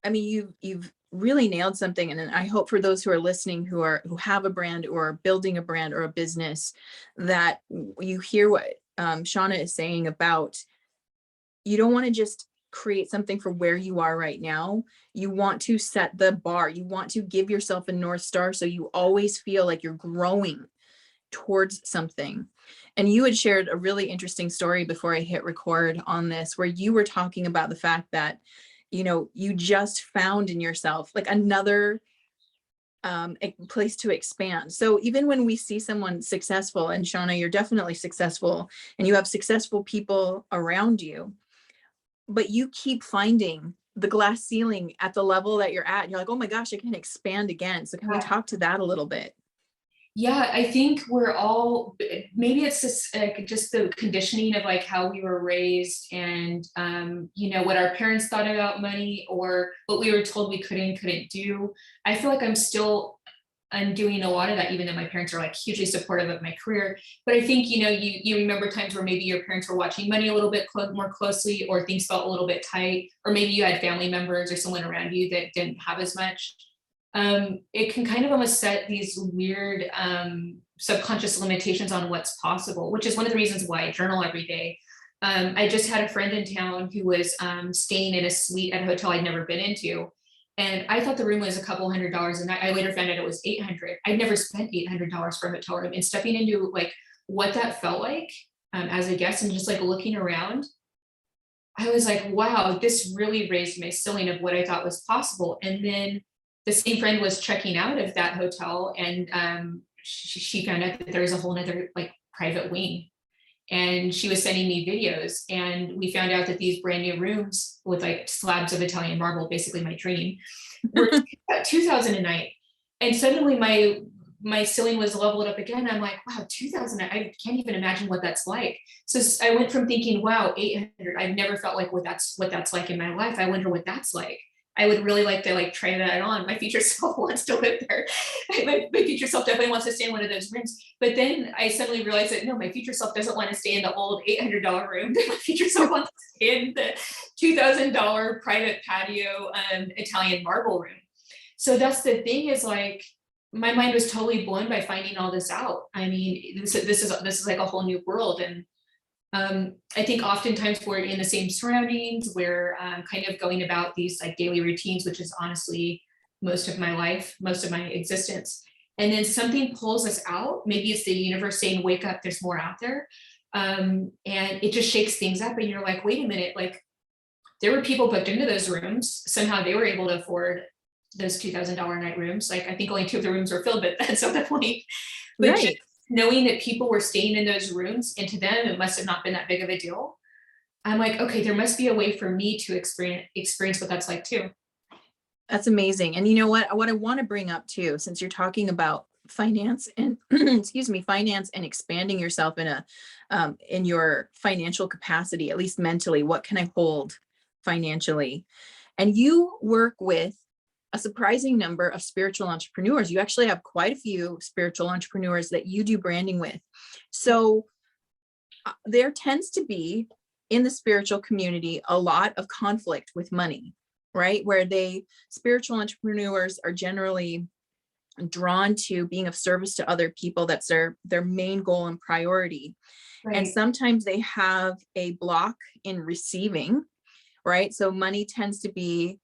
I mean, you've really nailed something. And I hope for those who are listening, who have a brand or are building a brand or a business, that you hear what Shauna is saying about, you don't want to just create something for where you are right now. You want to set the bar. You want to give yourself a North Star, so you always feel like you're growing towards something. And you had shared a really interesting story before I hit record on this, where you were talking about the fact that, you just found in yourself like another place to expand. So even when we see someone successful, and Shauna, you're definitely successful and you have successful people around you, but you keep finding the glass ceiling at the level that you're at. You're like, oh my gosh, I can expand again. So can we talk to that a little bit? Yeah, I think we're all, maybe it's just the conditioning of like how we were raised, and what our parents thought about money, or what we were told we couldn't do. I feel like I'm still undoing a lot of that, even though my parents are like hugely supportive of my career. But I think, you remember times where maybe your parents were watching money a little bit more closely, or things felt a little bit tight, or maybe you had family members or someone around you that didn't have as much. It can kind of almost set these weird subconscious limitations on what's possible, which is one of the reasons why I journal every day. I just had a friend in town who was staying in a suite at a hotel I'd never been into. And I thought the room was a couple $100s a night. I later found out it was $800. I'd never spent $800 for a hotel room. And stepping into like what that felt like as a guest, and just like looking around, I was like, wow, this really raised my ceiling of what I thought was possible. And then the same friend was checking out of that hotel, and she found out that there was a whole nother like private wing, and she was sending me videos, and we found out that these brand new rooms with like slabs of Italian marble, basically my dream, were about 2,000 a night. And suddenly my ceiling was leveled up again. I'm like, wow, 2,000, I can't even imagine what that's like. So I went from thinking, wow, 800, I've never felt like what that's like in my life. I wonder what that's like. I would really like to like try that on. My future self wants to live there. My future self definitely wants to stay in one of those rooms. But then I suddenly realized that no, my future self doesn't want to stay in the old $800 room. My future self wants to stay in the $2,000 private patio Italian marble room. So that's the thing, is like, my mind was totally blown by finding all this out. I mean, this is like a whole new world. And I think oftentimes we're in the same surroundings. We're kind of going about these like daily routines, which is honestly most of my life, most of my existence. And then something pulls us out. Maybe it's the universe saying, wake up, there's more out there. And it just shakes things up. And you're like, wait a minute, like there were people booked into those rooms. Somehow they were able to afford those $2,000 a night rooms. Like I think only 2 of the rooms were filled, but that's not the point. But Right. just knowing that people were staying in those rooms, and to them it must have not been that big of a deal. I'm like, okay, there must be a way for me to experience what that's like too. That's amazing. And you know what I want to bring up too, since you're talking about finance and excuse me, finance and expanding yourself in your financial capacity, at least mentally, what can I hold financially? And you work with a surprising number of spiritual entrepreneurs. You actually have quite a few spiritual entrepreneurs that you do branding with. So there tends to be in the spiritual community a lot of conflict with money, right? Where spiritual entrepreneurs are generally drawn to being of service to other people. That's their main goal and priority. Right. And sometimes they have a block in receiving, right? So money tends to be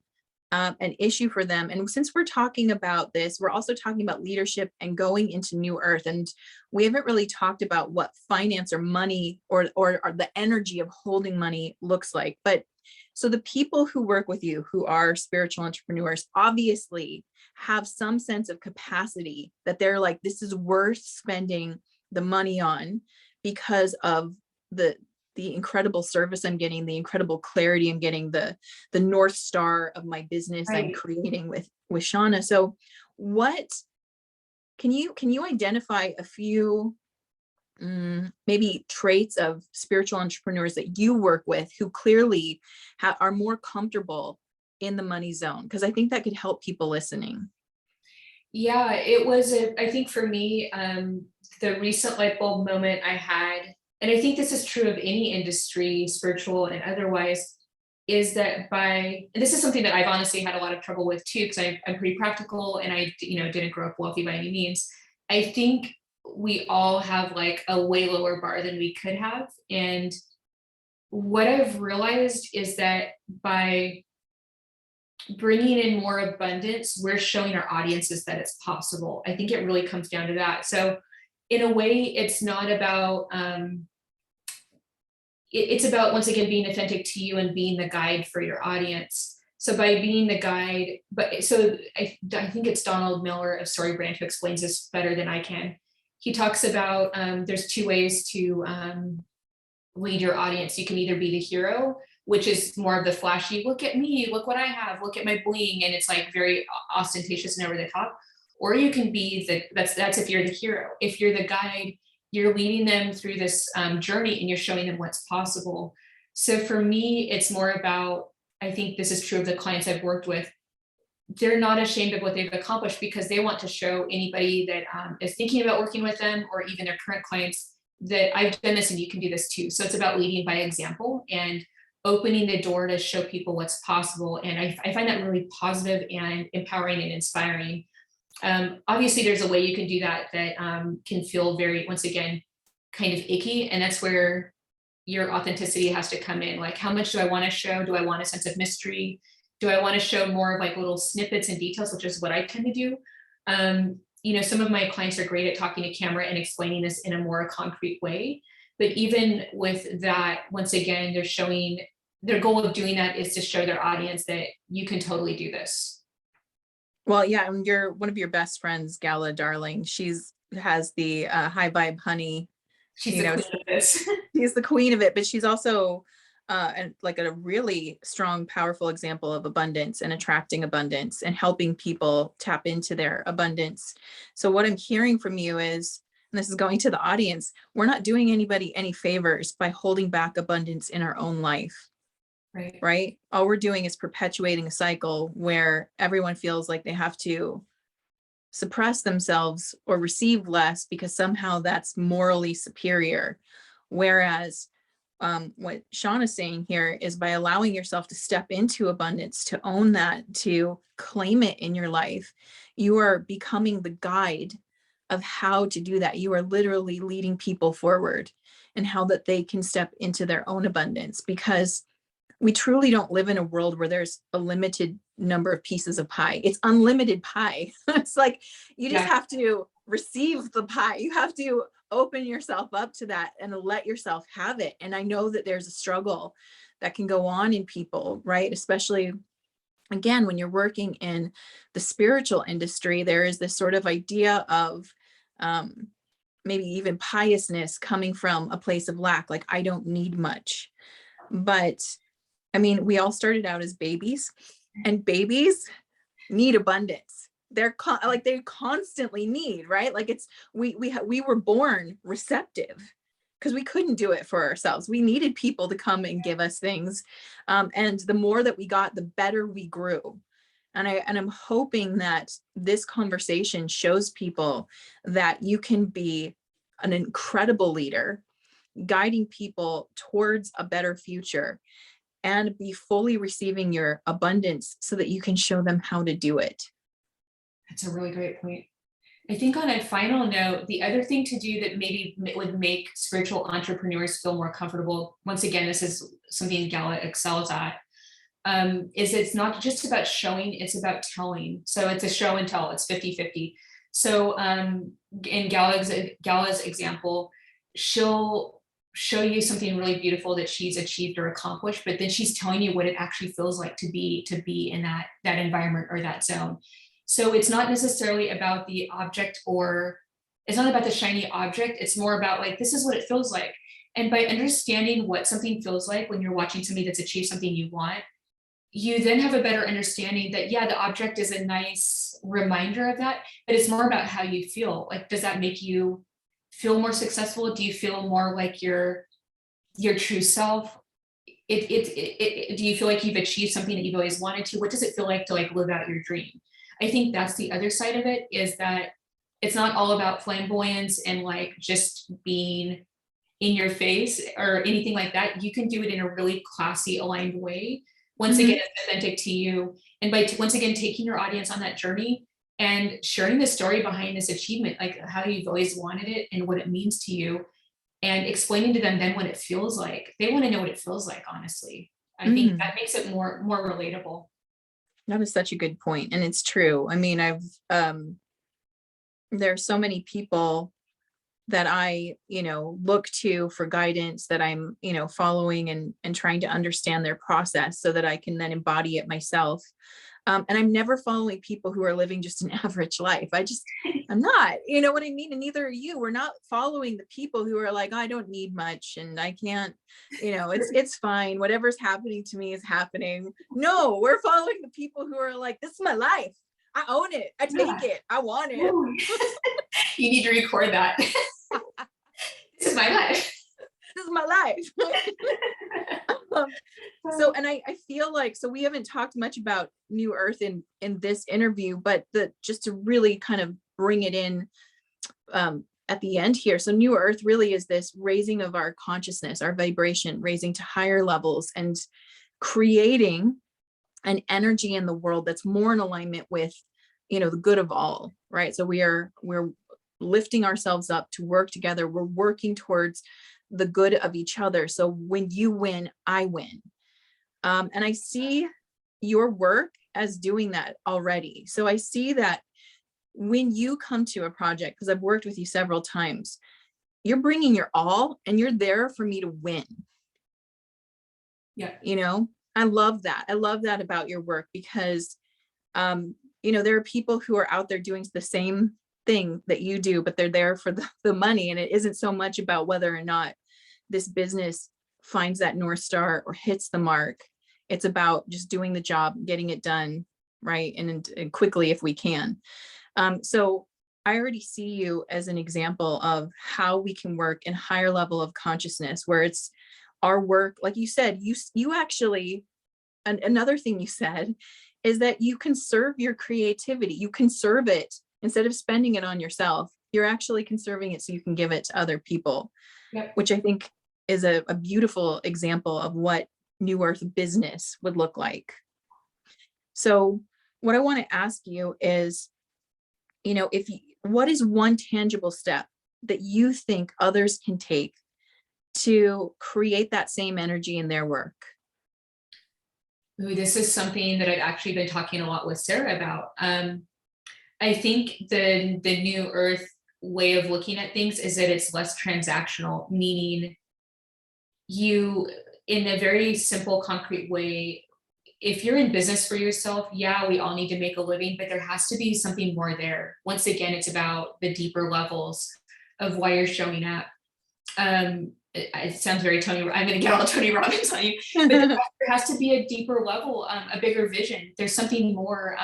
an issue for them. And since we're talking about this, we're also talking about leadership and going into new earth. And we haven't really talked about what finance or money or the energy of holding money looks like. But so the people who work with you, who are spiritual entrepreneurs, obviously have some sense of capacity that they're like, this is worth spending the money on because of the incredible service I'm getting, the incredible clarity I'm getting, the North Star of my business I'm creating with Shauna. So what can you identify a few maybe traits of spiritual entrepreneurs that you work with who clearly are more comfortable in the money zone? Because I think that could help people listening. Yeah, it was I think for me, the recent light bulb moment I had, and I think this is true of any industry, spiritual and otherwise, is that and this is something that I've honestly had a lot of trouble with too, because I'm pretty practical and I, didn't grow up wealthy by any means. I think we all have like a way lower bar than we could have. And what I've realized is that by bringing in more abundance, we're showing our audiences that it's possible. I think it really comes down to that. So in a way, it's not about, it's about, once again, being authentic to you and being the guide for your audience. So by being the guide, I think it's Donald Miller of StoryBrand who explains this better than I can. He talks about, there's two ways to lead your audience. You can either be the hero, which is more of the flashy, look at me, look what I have, look at my bling, and it's like very ostentatious and over the top. Or you can be that's if you're the hero. If you're the guide, you're leading them through this journey and you're showing them what's possible. So for me, it's more about, I think this is true of the clients I've worked with, they're not ashamed of what they've accomplished because they want to show anybody that is thinking about working with them, or even their current clients, that I've done this and you can do this too. So it's about leading by example and opening the door to show people what's possible. And I find that really positive and empowering and inspiring. Obviously, there's a way you can do that can feel very, once again, kind of icky. And that's where your authenticity has to come in. Like, how much do I want to show? Do I want a sense of mystery? Do I want to show more of like little snippets and details, which is what I tend to do? Some of my clients are great at talking to camera and explaining this in a more concrete way. But even with that, once again, they're showing, their goal of doing that is to show their audience that you can totally do this. Well, yeah, and you're one of your best friends, Gala Darling. Has the high vibe honey. She's the queen of this. She's the queen of it, but she's also like a really strong, powerful example of abundance and attracting abundance and helping people tap into their abundance. So what I'm hearing from you is, and this is going to the audience, we're not doing anybody any favors by holding back abundance in our own life. Right? All we're doing is perpetuating a cycle where everyone feels like they have to suppress themselves or receive less because somehow that's morally superior. Whereas what Shauna's saying here is, by allowing yourself to step into abundance, to own that, to claim it in your life, you are becoming the guide of how to do that. You are literally leading people forward and how that they can step into their own abundance, because we truly don't live in a world where there's a limited number of pieces of pie. It's unlimited pie. It's like, you just have to receive the pie. You have to open yourself up to that and let yourself have it. And I know that there's a struggle that can go on in people, right? Especially, again, when you're working in the spiritual industry, there is this sort of idea of maybe even piousness coming from a place of lack. Like, I don't need much. But I mean, we all started out as babies, and babies need abundance. They're they constantly need, right? Like, it's, we were born receptive because we couldn't do it for ourselves. We needed people to come and give us things. And the more that we got, the better we grew. And I'm hoping that this conversation shows people that you can be an incredible leader, guiding people towards a better future, and be fully receiving your abundance so that you can show them how to do it. That's a really great point. I think on a final note, the other thing to do that maybe would make spiritual entrepreneurs feel more comfortable, once again, this is something Gala excels at, is it's not just about showing, it's about telling. So it's a show and tell, it's 50-50. So in Gala's example, she'll show you something really beautiful that she's achieved or accomplished, but then she's telling you what it actually feels like to be in that environment or that zone. So it's not necessarily about the object, or it's not about the shiny object. It's more about like, this is what it feels like. And by understanding what something feels like when you're watching somebody that's achieved something you want, you then have a better understanding that, yeah, the object is a nice reminder of that, but it's more about how you feel. Like, does that make you feel more successful? Do you feel more like your true self? Do you feel like you've achieved something that you've always wanted to? What does it feel like to like live out your dream? I think that's the other side of it, is that it's not all about flamboyance and like just being in your face or anything like that. You can do it in a really classy, aligned way. Once again, it's authentic to you. And by once again, taking your audience on that journey and sharing the story behind this achievement, like how you've always wanted it and what it means to you, and explaining to them then what it feels like. They want to know what it feels like, honestly. I think that makes it more relatable. That is such a good point, and it's true. I mean, there's so many people that I, look to for guidance, that I'm, following and trying to understand their process so that I can then embody it myself. And I'm never following people who are living just an average life. I'm not, you know what I mean? And neither are you. We're not following the people who are like, I don't need much and I can't, it's fine. Whatever's happening to me is happening. No, we're following the people who are like, this is my life. I own it. I take it. I want it. You need to record that. This is my life. This is my life. So, and I feel like, so we haven't talked much about New Earth in this interview, but just to really kind of bring it in at the end here. So New Earth really is this raising of our consciousness, our vibration, raising to higher levels and creating an energy in the world that's more in alignment with, the good of all, right? So we're lifting ourselves up to work together. We're working towards the good of each other. So when you win, I win. And I see your work as doing that already. So I see that when you come to a project, because I've worked with you several times, you're bringing your all and you're there for me to win. Yeah. I love that. I love that about your work because, there are people who are out there doing the same thing that you do, but they're there for the money. And it isn't so much about whether or not this business finds that North Star or hits the mark. It's about just doing the job, getting it done, right? And quickly if we can. So I already see you as an example of how we can work in higher level of consciousness, where it's our work. Like you said, you actually, another thing you said is that you conserve your creativity. You conserve it instead of spending it on yourself. You're actually conserving it so you can give it to other people, which I think is a beautiful example of what New Earth business would look like. So what I want to ask you is, what is one tangible step that you think others can take to create that same energy in their work? Ooh, this is something that I've actually been talking a lot with Sarah about. I think the New Earth way of looking at things is that it's less transactional, meaning you, in a very simple, concrete way, if you're in business for yourself, yeah, we all need to make a living, but there has to be something more there. Once again, it's about the deeper levels of why you're showing up. It sounds very Tony, I'm going to get all Tony Robbins on you, but there has to be a deeper level, a bigger vision. There's something more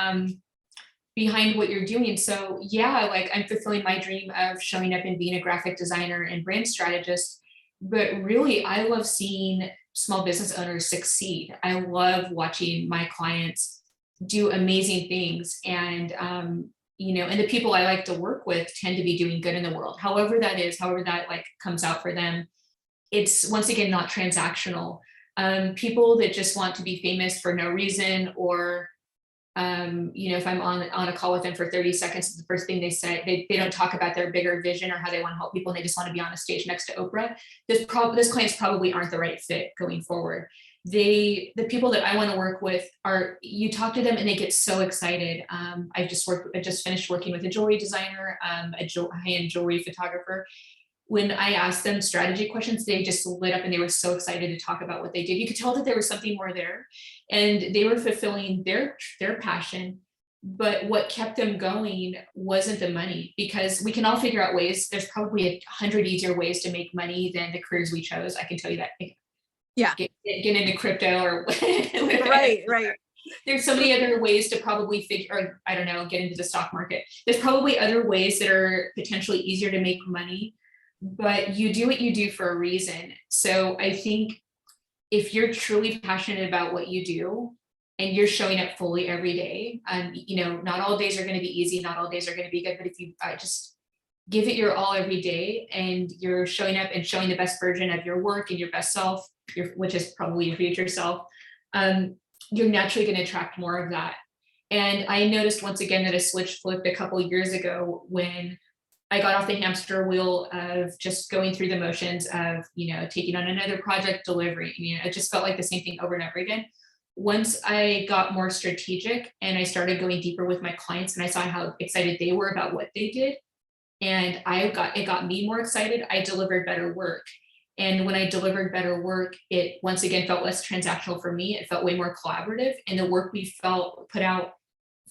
behind what you're doing. So yeah, like I'm fulfilling my dream of showing up and being a graphic designer and brand strategist. But really, I love seeing small business owners succeed. I love watching my clients do amazing things. And, and the people I like to work with tend to be doing good in the world, however that is, however that like comes out for them. It's once again, not transactional. People that just want to be famous for no reason, or if I'm on a call with them for 30 seconds, the first thing they say, they don't talk about their bigger vision or how they want to help people, and they just want to be on a stage next to Oprah. Those clients probably aren't the right fit going forward. The people that I want to work with are, you talk to them and they get so excited. I just finished working with a jewelry designer, a high-end jewelry photographer. When I asked them strategy questions, they just lit up and they were so excited to talk about what they did. You could tell that there was something more there, and they were fulfilling their passion. But what kept them going wasn't the money, because we can all figure out ways. There's probably 100 easier ways to make money than the careers we chose. I can tell you that. Yeah. Get into crypto or right. There's so many other ways to probably get into the stock market. There's probably other ways that are potentially easier to make money. but you do what you do for a reason. So I think if you're truly passionate about what you do and you're showing up fully every day, not all days are going to be easy, not all days are going to be good, but if you just give it your all every day and you're showing up and showing the best version of your work and your best self, which is probably your future self, you're naturally going to attract more of that. And I noticed once again that a switch flipped a couple of years ago when I got off the hamster wheel of just going through the motions of, taking on another project, delivery. It just felt like the same thing over and over again. Once I got more strategic and I started going deeper with my clients and I saw how excited they were about what they did, and it got me more excited, I delivered better work. And when I delivered better work, it once again felt less transactional for me. It felt way more collaborative. And the work we put out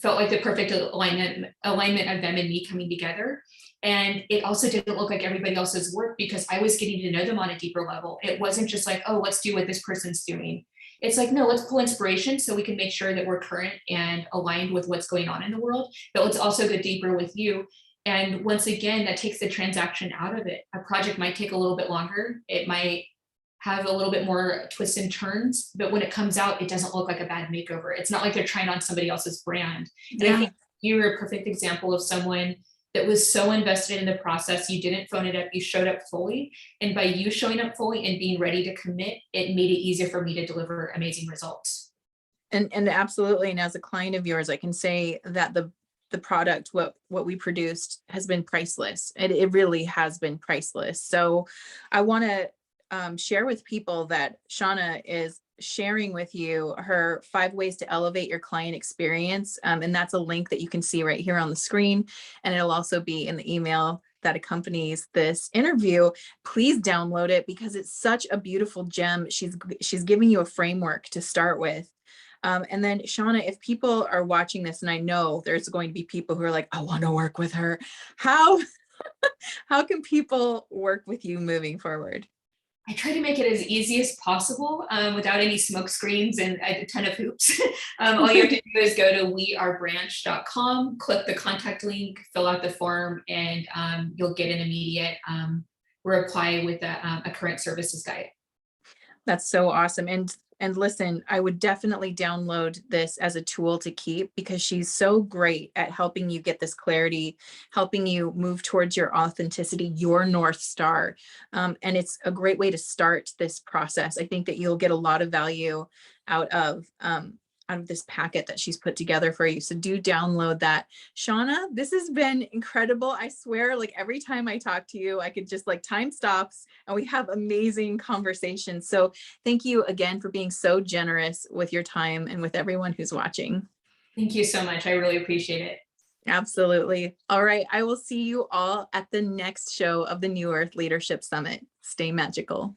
felt like the perfect alignment of them and me coming together. And it also didn't look like everybody else's work because I was getting to know them on a deeper level. It wasn't just like, oh, let's do what this person's doing. It's like, no, let's pull inspiration so we can make sure that we're current and aligned with what's going on in the world, but let's also go deeper with you. And once again, that takes the transaction out of it. A project might take a little bit longer. It might have a little bit more twists and turns, but when it comes out, it doesn't look like a bad makeover. It's not like they're trying on somebody else's brand. And I think you're a perfect example of someone that was so invested in the process. You didn't phone it up, you showed up fully. And by you showing up fully and being ready to commit, it made it easier for me to deliver amazing results. And absolutely. And as a client of yours, I can say that the product, what we produced has been priceless. It really has been priceless. So I want to share with people that Shauna is sharing with you her 5 ways to elevate your client experience. And that's a link that you can see right here on the screen. And it'll also be in the email that accompanies this interview. Please download it because it's such a beautiful gem. She's giving you a framework to start with. And then Shauna, if people are watching this, and I know there's going to be people who are like, I want to work with her. How can people work with you moving forward? I try to make it as easy as possible without any smoke screens and a ton of hoops. All you have to do is go to wearebranch.com, click the contact link, fill out the form, and you'll get an immediate reply with a current services guide. That's so awesome. And listen, I would definitely download this as a tool to keep because she's so great at helping you get this clarity, helping you move towards your authenticity, your North Star. And it's a great way to start this process. I think that you'll get a lot of value out of this packet that she's put together for you. So do download that. Shauna, this has been incredible. I swear, like every time I talk to you, I could just like time stops and we have amazing conversations. So thank you again for being so generous with your time and with everyone who's watching. Thank you so much. I really appreciate it. Absolutely. All right. I will see you all at the next show of the New Earth Leadership Summit. Stay magical.